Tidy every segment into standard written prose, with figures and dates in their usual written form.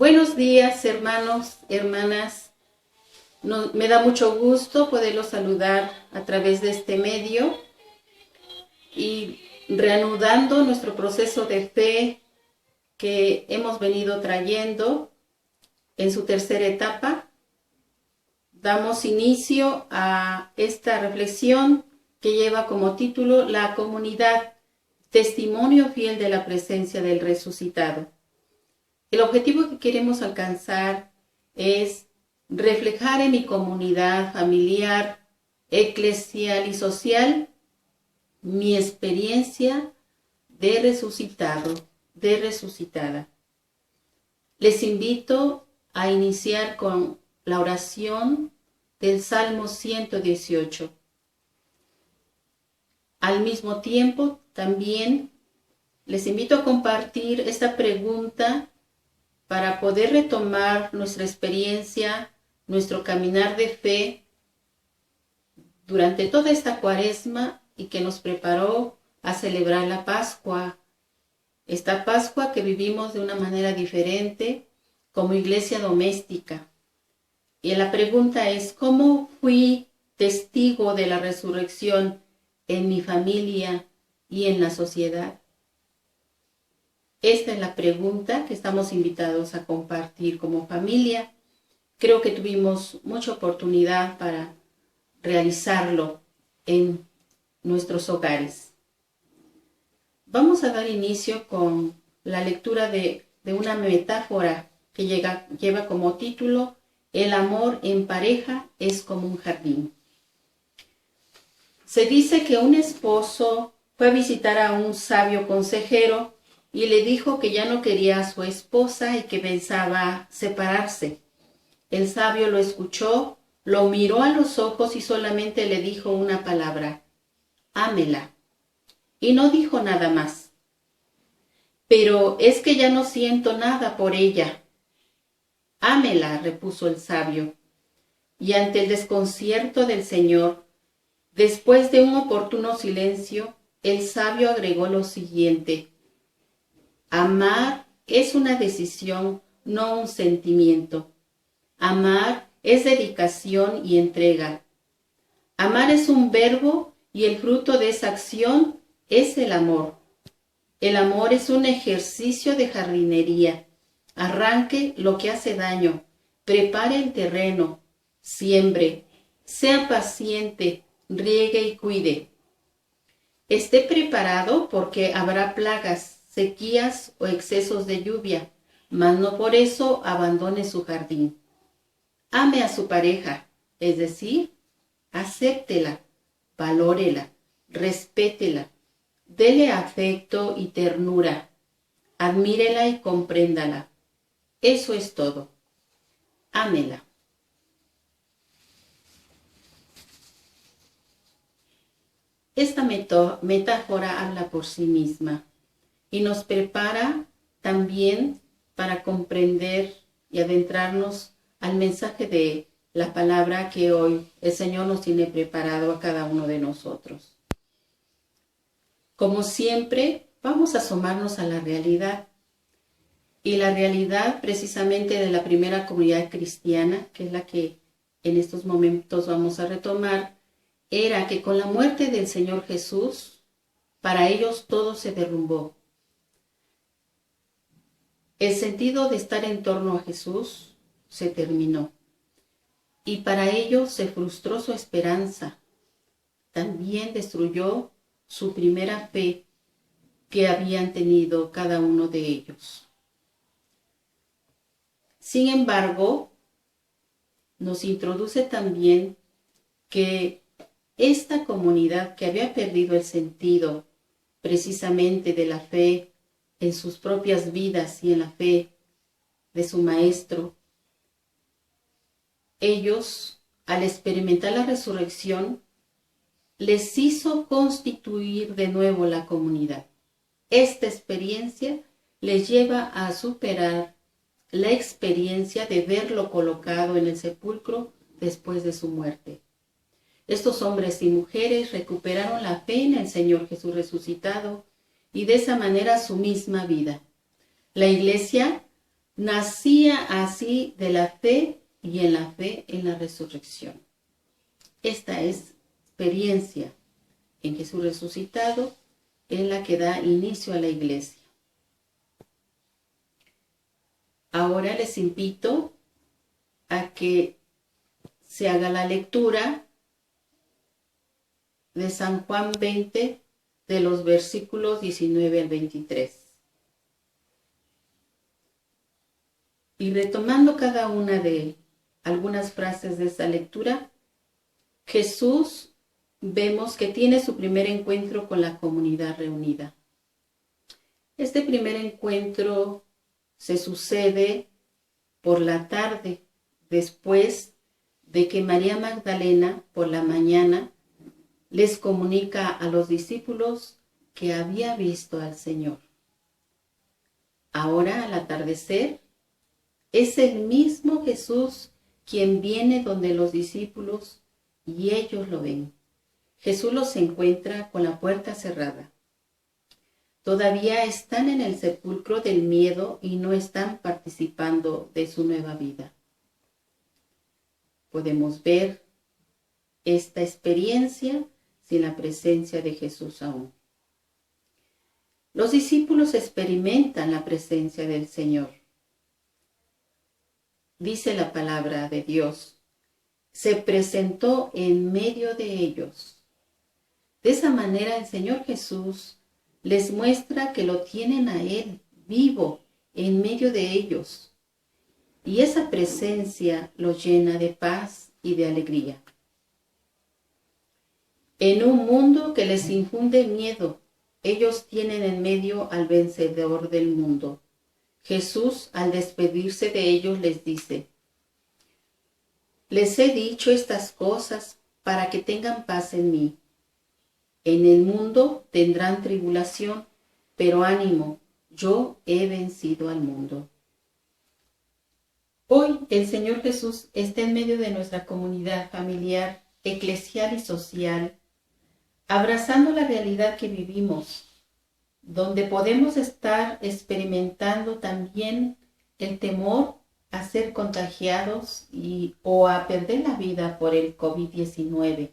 Buenos días, hermanos, hermanas. Me da mucho gusto poderlos saludar a través de este medio y reanudando nuestro proceso de fe que hemos venido trayendo en su tercera etapa. Damos inicio a esta reflexión que lleva como título La comunidad, testimonio fiel de la presencia del resucitado. El objetivo que queremos alcanzar es reflejar en mi comunidad familiar, eclesial y social mi experiencia de resucitado, de resucitada. Les invito a iniciar con la oración del Salmo 118. Al mismo tiempo, también les invito a compartir esta pregunta para poder retomar nuestra experiencia, nuestro caminar de fe durante toda esta Cuaresma y que nos preparó a celebrar la Pascua. Esta Pascua que vivimos de una manera diferente como iglesia doméstica. Y la pregunta es, ¿cómo fui testigo de la resurrección en mi familia y en la sociedad? Esta es la pregunta que estamos invitados a compartir como familia. Creo que tuvimos mucha oportunidad para realizarlo en nuestros hogares. Vamos a dar inicio con la lectura de una metáfora que lleva como título El amor en pareja es como un jardín. Se dice que un esposo fue a visitar a un sabio consejero y le dijo que ya no quería a su esposa y que pensaba separarse. El sabio lo escuchó, lo miró a los ojos y solamente le dijo una palabra: ámela. Y no dijo nada más. Pero es que ya no siento nada por ella. Ámela, repuso el sabio. Y ante el desconcierto del Señor, después de un oportuno silencio, el sabio agregó lo siguiente: amar es una decisión, no un sentimiento. Amar es dedicación y entrega. Amar es un verbo y el fruto de esa acción es el amor. El amor es un ejercicio de jardinería. Arranque lo que hace daño, prepare el terreno, siembre, sea paciente, riegue y cuide. Esté preparado porque habrá plagas, sequías o excesos de lluvia, mas no por eso abandone su jardín. Ame a su pareja, es decir, acéptela, valórela, respétela, dele afecto y ternura, admírela y compréndala. Eso es todo. Ámela. Esta metáfora habla por sí misma y nos prepara también para comprender y adentrarnos al mensaje de la palabra que hoy el Señor nos tiene preparado a cada uno de nosotros. Como siempre, vamos a asomarnos a la realidad. Y la realidad precisamente de la primera comunidad cristiana, que es la que en estos momentos vamos a retomar, era que con la muerte del Señor Jesús, para ellos todo se derrumbó. El sentido de estar en torno a Jesús se terminó. Y para ellos se frustró su esperanza. También destruyó su primera fe que habían tenido cada uno de ellos. Sin embargo, nos introduce también que esta comunidad que había perdido el sentido precisamente de la fe en sus propias vidas y en la fe de su maestro, ellos, al experimentar la resurrección, les hizo constituir de nuevo la comunidad. Esta experiencia les lleva a superar la experiencia de verlo colocado en el sepulcro después de su muerte. Estos hombres y mujeres recuperaron la fe en el Señor Jesús resucitado y de esa manera su misma vida. La Iglesia nacía así de la fe y en la fe en la resurrección. Esta es experiencia en Jesús resucitado, es la que da inicio a la iglesia. Ahora les invito a que se haga la lectura de San Juan 20, de los versículos 19 al 23. Y retomando cada una de algunas frases de esta lectura, Jesús vemos que tiene su primer encuentro con la comunidad reunida. Este primer encuentro se sucede por la tarde, después de que María Magdalena, por la mañana, les comunica a los discípulos que había visto al Señor. Ahora, al atardecer, es el mismo Jesús quien viene donde los discípulos y ellos lo ven. Jesús los encuentra con la puerta cerrada. Todavía están en el sepulcro del miedo y no están participando de su nueva vida. Podemos ver esta experiencia sin la presencia de Jesús aún. Los discípulos experimentan la presencia del Señor. Dice la palabra de Dios, se presentó en medio de ellos. De esa manera el Señor Jesús les muestra que lo tienen a Él vivo en medio de ellos. Y esa presencia los llena de paz y de alegría. En un mundo que les infunde miedo, ellos tienen en medio al vencedor del mundo. Jesús, al despedirse de ellos, les dice, les he dicho estas cosas para que tengan paz en mí. En el mundo tendrán tribulación, pero ánimo, yo he vencido al mundo. Hoy el Señor Jesús está en medio de nuestra comunidad familiar, eclesial y social, abrazando la realidad que vivimos, donde podemos estar experimentando también el temor a ser contagiados o a perder la vida por el COVID-19.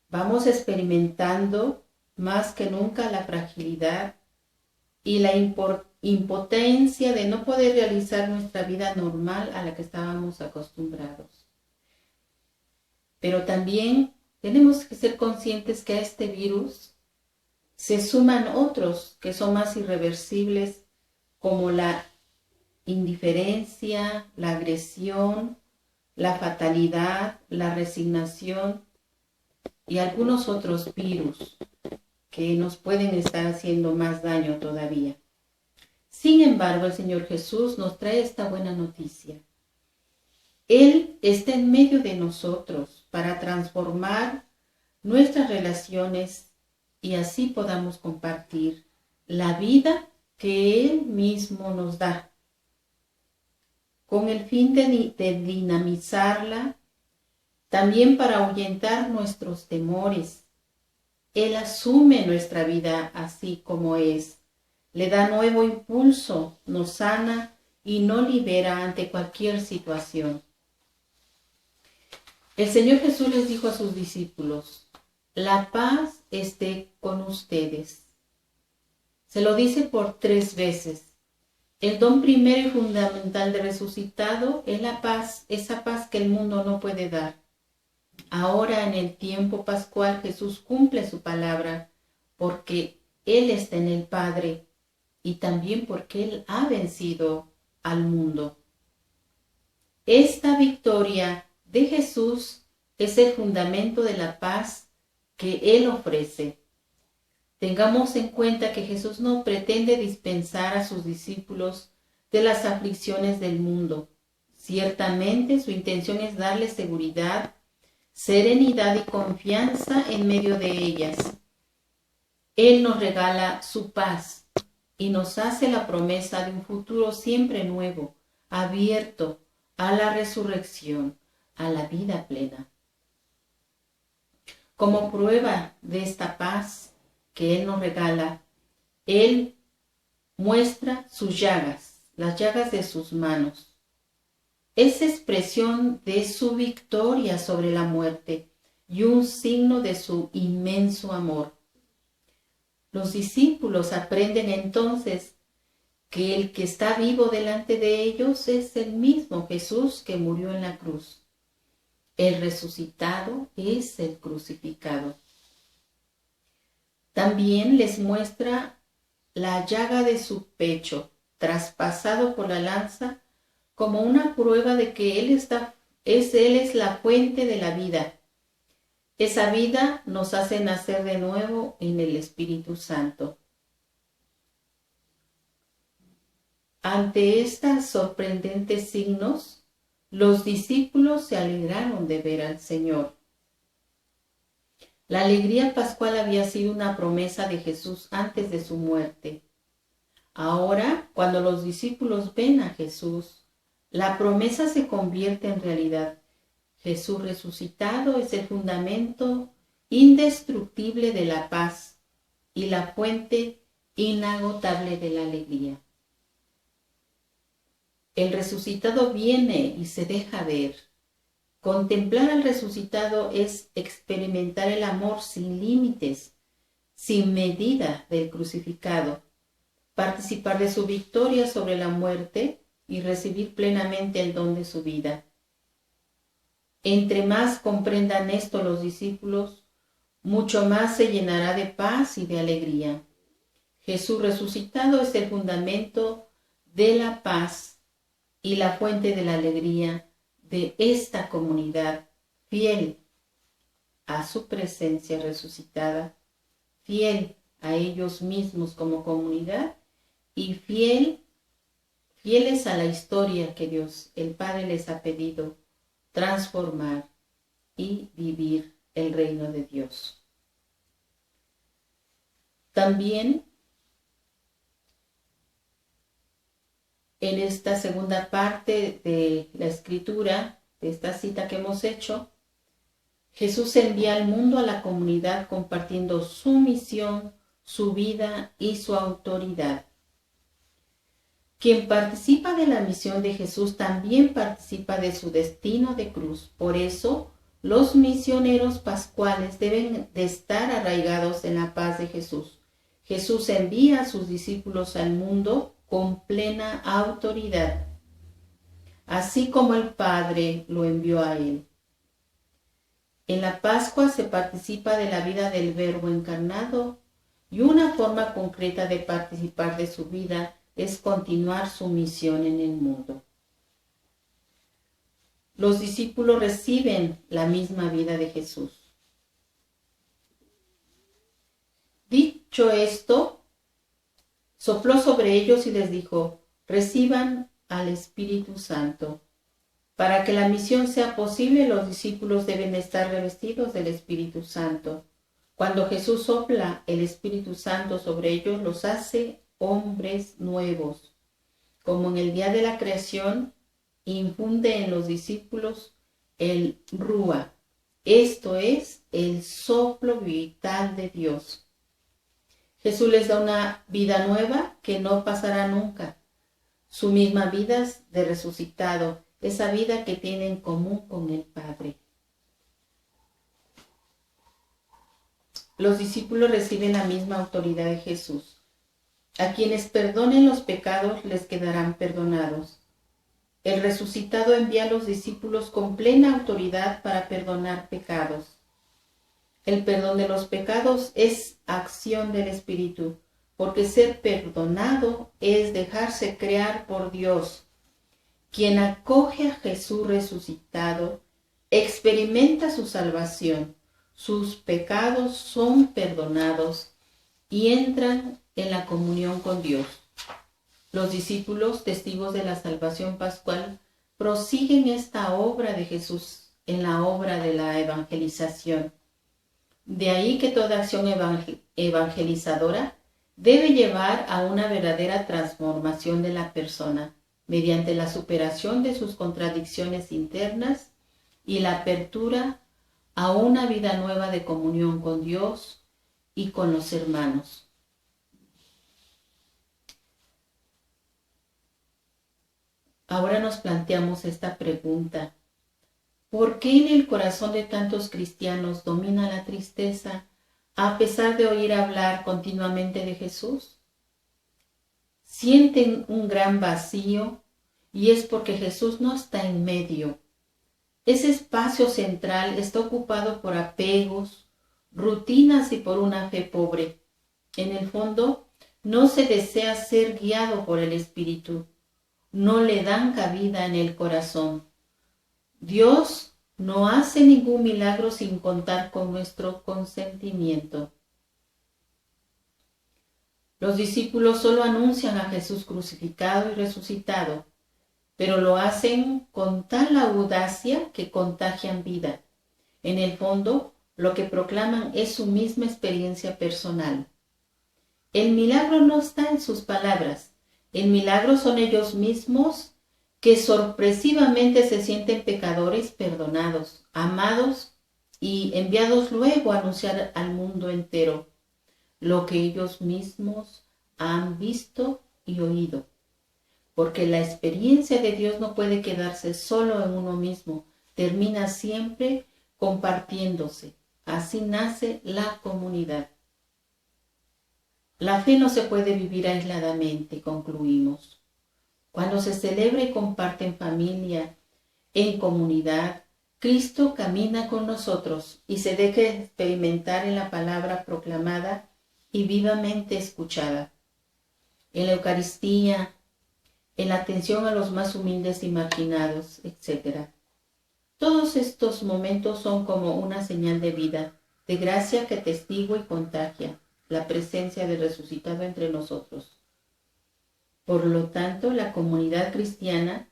Vamos experimentando más que nunca la fragilidad y la impotencia de no poder realizar nuestra vida normal a la que estábamos acostumbrados. Pero también tenemos que ser conscientes que a este virus se suman otros que son más irreversibles, como la indiferencia, la agresión, la fatalidad, la resignación y algunos otros virus que nos pueden estar haciendo más daño todavía. Sin embargo, el Señor Jesús nos trae esta buena noticia. Él está en medio de nosotros para transformar nuestras relaciones y así podamos compartir la vida que Él mismo nos da, con el fin de dinamizarla, también para ahuyentar nuestros temores. Él asume nuestra vida así como es, le da nuevo impulso, nos sana y nos libera ante cualquier situación. El Señor Jesús les dijo a sus discípulos, la paz esté con ustedes. Se lo dice por 3 veces. El don primero y fundamental de resucitado es la paz, esa paz que el mundo no puede dar. Ahora en el tiempo pascual Jesús cumple su palabra porque Él está en el Padre y también porque Él ha vencido al mundo. Esta victoria de Jesús es el fundamento de la paz que Él ofrece. Tengamos en cuenta que Jesús no pretende dispensar a sus discípulos de las aflicciones del mundo. Ciertamente su intención es darles seguridad, serenidad y confianza en medio de ellas. Él nos regala su paz y nos hace la promesa de un futuro siempre nuevo, abierto a la resurrección, a la vida plena. Como prueba de esta paz que Él nos regala, Él muestra sus llagas, las llagas de sus manos. Es expresión de su victoria sobre la muerte y un signo de su inmenso amor. Los discípulos aprenden entonces que el que está vivo delante de ellos es el mismo Jesús que murió en la cruz. El resucitado es el crucificado. También les muestra la llaga de su pecho, traspasado por la lanza, como una prueba de que Él es la fuente de la vida. Esa vida nos hace nacer de nuevo en el Espíritu Santo. Ante estos sorprendentes signos, los discípulos se alegraron de ver al Señor. La alegría pascual había sido una promesa de Jesús antes de su muerte. Ahora, cuando los discípulos ven a Jesús, la promesa se convierte en realidad. Jesús resucitado es el fundamento indestructible de la paz y la fuente inagotable de la alegría. El resucitado viene y se deja ver. Contemplar al resucitado es experimentar el amor sin límites, sin medida del crucificado, participar de su victoria sobre la muerte y recibir plenamente el don de su vida. Entre más comprendan esto los discípulos, mucho más se llenará de paz y de alegría. Jesús resucitado es el fundamento de la paz y la fuente de la alegría de esta comunidad, fiel a su presencia resucitada, fiel a ellos mismos como comunidad y fieles a la historia que Dios, el Padre, les ha pedido transformar y vivir el reino de Dios. También en esta segunda parte de la escritura, de esta cita que hemos hecho, Jesús envía al mundo a la comunidad compartiendo su misión, su vida y su autoridad. Quien participa de la misión de Jesús también participa de su destino de cruz. Por eso, los misioneros pascuales deben de estar arraigados en la paz de Jesús. Jesús envía a sus discípulos al mundo con plena autoridad, así como el Padre lo envió a él. En la Pascua se participa de la vida del Verbo encarnado y una forma concreta de participar de su vida es continuar su misión en el mundo. Los discípulos reciben la misma vida de Jesús. Dicho esto, sopló sobre ellos y les dijo: reciban al Espíritu Santo. Para que la misión sea posible, los discípulos deben estar revestidos del Espíritu Santo. Cuando Jesús sopla el Espíritu Santo sobre ellos, los hace hombres nuevos. Como en el día de la creación, infunde en los discípulos el Rúa, esto es, el soplo vital de Dios. Jesús les da una vida nueva que no pasará nunca. Su misma vida de resucitado, esa vida que tiene en común con el Padre. Los discípulos reciben la misma autoridad de Jesús. A quienes perdonen los pecados les quedarán perdonados. El resucitado envía a los discípulos con plena autoridad para perdonar pecados. El perdón de los pecados es acción del Espíritu, porque ser perdonado es dejarse crear por Dios. Quien acoge a Jesús resucitado experimenta su salvación, sus pecados son perdonados y entran en la comunión con Dios. Los discípulos, testigos de la salvación pascual, prosiguen esta obra de Jesús en la obra de la evangelización. De ahí que toda acción evangelizadora debe llevar a una verdadera transformación de la persona mediante la superación de sus contradicciones internas y la apertura a una vida nueva de comunión con Dios y con los hermanos. Ahora nos planteamos esta pregunta. ¿Por qué en el corazón de tantos cristianos domina la tristeza a pesar de oír hablar continuamente de Jesús? Sienten un gran vacío y es porque Jesús no está en medio. Ese espacio central está ocupado por apegos, rutinas y por una fe pobre. En el fondo, no se desea ser guiado por el Espíritu. No le dan cabida en el corazón. Dios no hace ningún milagro sin contar con nuestro consentimiento. Los discípulos solo anuncian a Jesús crucificado y resucitado, pero lo hacen con tal audacia que contagian vida. En el fondo, lo que proclaman es su misma experiencia personal. El milagro no está en sus palabras. El milagro son ellos mismos que sorpresivamente se sienten pecadores perdonados, amados y enviados luego a anunciar al mundo entero lo que ellos mismos han visto y oído. Porque la experiencia de Dios no puede quedarse solo en uno mismo, termina siempre compartiéndose. Así nace la comunidad. La fe no se puede vivir aisladamente, concluimos. Cuando se celebra y comparte en familia, en comunidad, Cristo camina con nosotros y se deja experimentar en la palabra proclamada y vivamente escuchada. En la Eucaristía, en la atención a los más humildes y marginados, etc. Todos estos momentos son como una señal de vida, de gracia que testigo y contagia la presencia del resucitado entre nosotros. Por lo tanto, la comunidad cristiana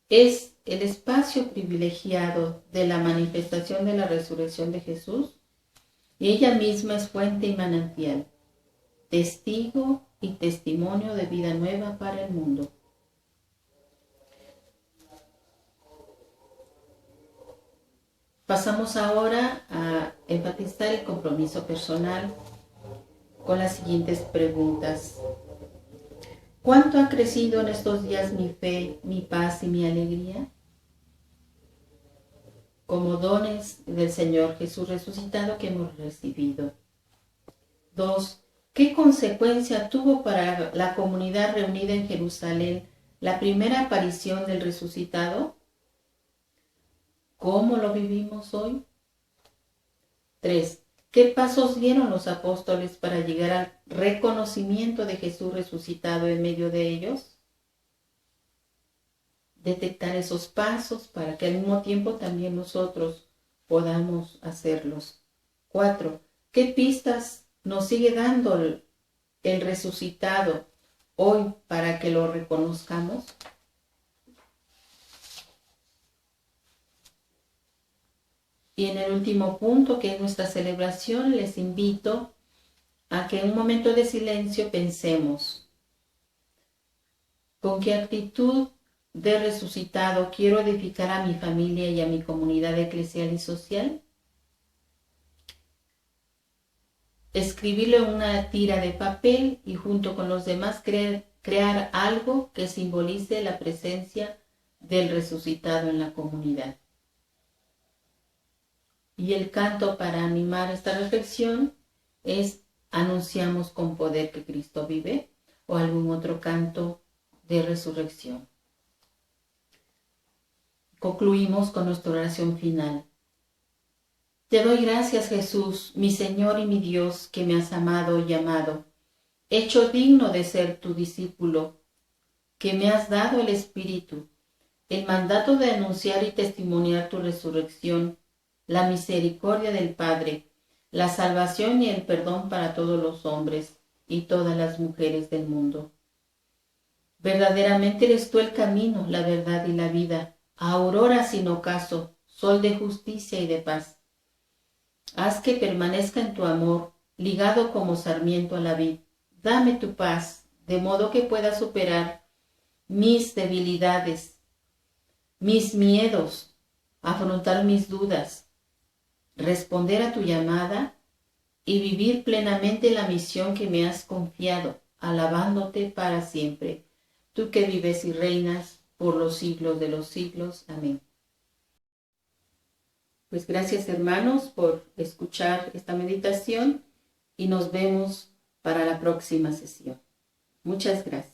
es el espacio privilegiado de la manifestación de la resurrección de Jesús y ella misma es fuente y manantial, testigo y testimonio de vida nueva para el mundo. Pasamos ahora a enfatizar el compromiso personal con las siguientes preguntas. ¿Cuánto ha crecido en estos días mi fe, mi paz y mi alegría? Como dones del Señor Jesús resucitado que hemos recibido. 2. ¿Qué consecuencia tuvo para la comunidad reunida en Jerusalén la primera aparición del resucitado? ¿Cómo lo vivimos hoy? 3. ¿Qué pasos dieron los apóstoles para llegar al reconocimiento de Jesús resucitado en medio de ellos? Detectar esos pasos para que al mismo tiempo también nosotros podamos hacerlos. 4. ¿Qué pistas nos sigue dando el resucitado hoy para que lo reconozcamos? Y en el último punto, que es nuestra celebración, les invito a que en un momento de silencio pensemos: ¿con qué actitud de resucitado quiero edificar a mi familia y a mi comunidad eclesial y social? Escribirlo en una tira de papel y junto con los demás crear algo que simbolice la presencia del resucitado en la comunidad. Y el canto para animar esta reflexión es Anunciamos con poder que Cristo vive, o algún otro canto de resurrección. Concluimos con nuestra oración final. Te doy gracias, Jesús, mi Señor y mi Dios, que me has amado y amado, hecho digno de ser tu discípulo, que me has dado el Espíritu, el mandato de anunciar y testimoniar tu resurrección, la misericordia del Padre, la salvación y el perdón para todos los hombres y todas las mujeres del mundo. Verdaderamente eres tú el camino, la verdad y la vida, aurora sin ocaso, sol de justicia y de paz. Haz que permanezca en tu amor, ligado como sarmiento a la vid. Dame tu paz, de modo que pueda superar mis debilidades, mis miedos, afrontar mis dudas, responder a tu llamada y vivir plenamente la misión que me has confiado, alabándote para siempre, tú que vives y reinas por los siglos de los siglos. Amén. Pues gracias, hermanos, por escuchar esta meditación y nos vemos para la próxima sesión. Muchas gracias.